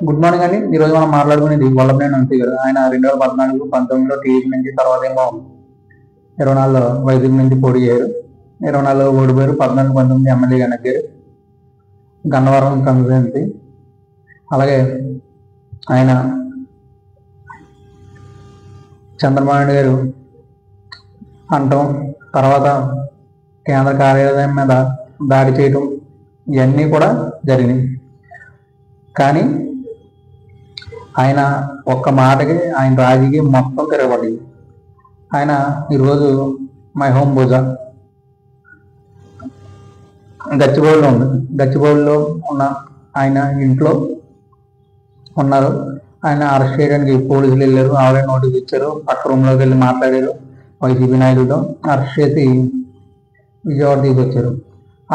Good morning అండి. ఈ రోజు మనం మాట్లాడుకునేది వల్లభనేని వంశీ గారు. ఆయన 2014, 19లో టీడీపీ నుంచి, తర్వాత ఏమో 24లో వైసీపీ నుంచి పోటీ చేయరు. 24లో ఓడిపోయారు. 14, 19 ఎమ్మెల్యేగా నెగ్గారు గన్నవరం కాన్స్టిట్యుయెన్సీ. అలాగే ఆయన చంద్రబాబు నాయుడు గారు అంటాం, తర్వాత కేంద్ర కార్యాలయం మీద దాడి చేయటం, ఇవన్నీ కూడా జరిగినాయి. కానీ ఆయన ఒక్క మాటకి ఆయన రాజకీయం మొత్తం తిరగబడింది. ఆయన ఈరోజు మై హోమ్ భుజా గచ్చిబౌలిలో ఉంది. గచ్చిబౌలిలో ఉన్న ఆయన ఇంట్లో ఉన్నారు. ఆయన అరెస్ట్ చేయడానికి పోలీసులు వెళ్ళారు. ఆవిడే నోటీస్ ఇచ్చారు. పక్క రూమ్లోకి వెళ్ళి మాట్లాడారు. వైసీపీ నాయకులతో అరెస్ట్ చేసి విజయవాడ తీసుకొచ్చారు.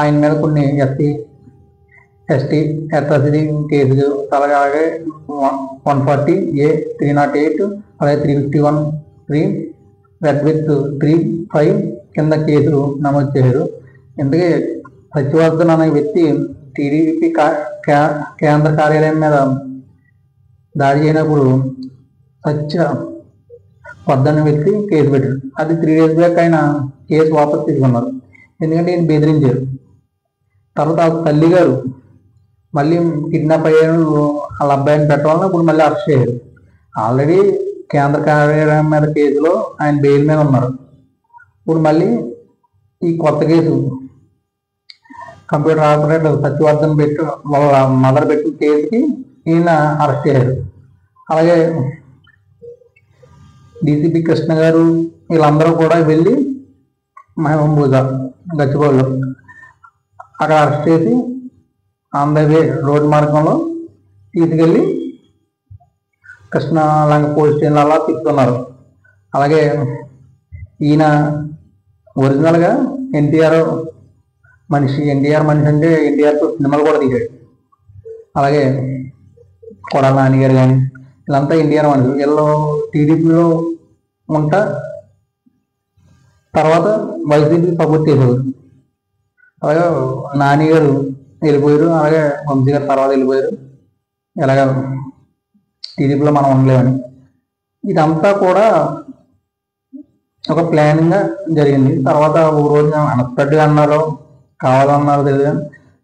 ఆయన మీద కొన్ని ఎస్టీ అట్రాసిటీ కేసులు, అలాగే 140A, 308, అలాగే 351(3) రెడ్ విత్ 3(5) కింద కేసులు నమోదు చేశారు. ఎందుకే సత్యవర్ధన్ అనే వ్యక్తి టీడీపీ కేంద్ర కార్యాలయం మీద దాడి చేయనప్పుడు సత్యవర్ధన్ వ్యక్తి కేసు పెట్టారు. అది 3 days బ్యాక్ ఆయన కేసు వాపసు తీసుకున్నారు. ఎందుకంటే ఈయన బెదిరించారు. తర్వాత తల్లి గారు మళ్ళీ కిడ్నాప్ అయ్యారు, వాళ్ళ అబ్బాయిని పెట్టాలని ఇప్పుడు మళ్ళీ అరెస్ట్ చేశారు. ఆల్రెడీ కేంద్ర కార్యాలయం మీద కేసులో ఆయన బెయిల్ మీద ఉన్నారు. ఇప్పుడు మళ్ళీ ఈ కొత్త కేసు కంప్యూటర్ ఆపరేటర్ సత్యవర్ధన్ పెట్టి వాళ్ళ మదర్ పెట్టిన కేసుకి ఈయన అరెస్ట్ చేశారు. అలాగే డీసీపీ కృష్ణ గారు వీళ్ళందరూ కూడా వెళ్ళి మహబూబా గచ్చిబౌలిలో అక్కడ అరెస్ట్ చేసి ఆన్ ద వే రోడ్డు మార్గంలో తీసుకెళ్ళి కృష్ణలంక పోలీస్ స్టేషన్ అలా తిప్పుతున్నారు. అలాగే ఈయన ఒరిజినల్గా ఎన్టీఆర్ మనిషి అంటే ఎన్టీఆర్తో సినిమాలు కూడా తీశాడు. అలాగే కొడాల నాని గారు కానీ వీళ్ళంతా ఎన్టీఆర్ మనుషులు. వీళ్ళు టీడీపీలో ఉంటా తర్వాత వైసీపీ సపోర్ట్ చేసేవారు. అలాగే నాని గారు వెళ్ళిపోయారు. అలాగే వంశీ గారు తర్వాత వెళ్ళిపోయారు. ఎలాగ టీడీపీలో మనం ఉండలేమని. ఇదంతా కూడా ఒక ప్లానింగ్గా జరిగింది. తర్వాత ఓ రోజు అన్ఎక్స్పెక్టెడ్గా అన్నారో కావాలన్నారో తెలియదు,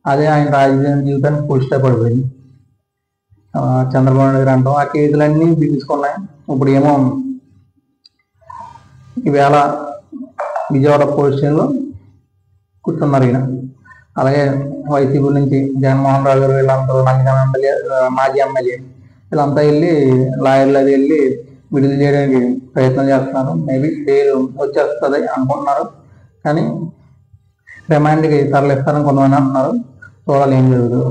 అదే ఆయన రాజకీయ జీవితానికి ఫుల్ స్టాప్ పడిపోయింది. చంద్రబాబు నాయుడు గారు అంటాం, ఆ కేసులన్నీ బిగించుకున్నాయి. ఇప్పుడు ఏమో ఈవేళ విజయవాడ పోలీస్ స్టేషన్లో కూర్చున్నారు ఈయన. అలాగే వైసీపీ నుంచి జగన్మోహన్ రావు గారు వీళ్ళంతా నందిగామ ఎమ్మెల్యే, మాజీ ఎమ్మెల్యే వీళ్ళంతా వెళ్ళి లాయర్లు అది వెళ్ళి విడుదల చేయడానికి ప్రయత్నం చేస్తున్నారు. మేబీ బెయిల్ వచ్చేస్తుంది అనుకుంటున్నారు. కానీ రిమాండ్కి తరలిస్తారని కొంతమంది అంటున్నారు. చూడాలి ఏం జరుగుతుందో.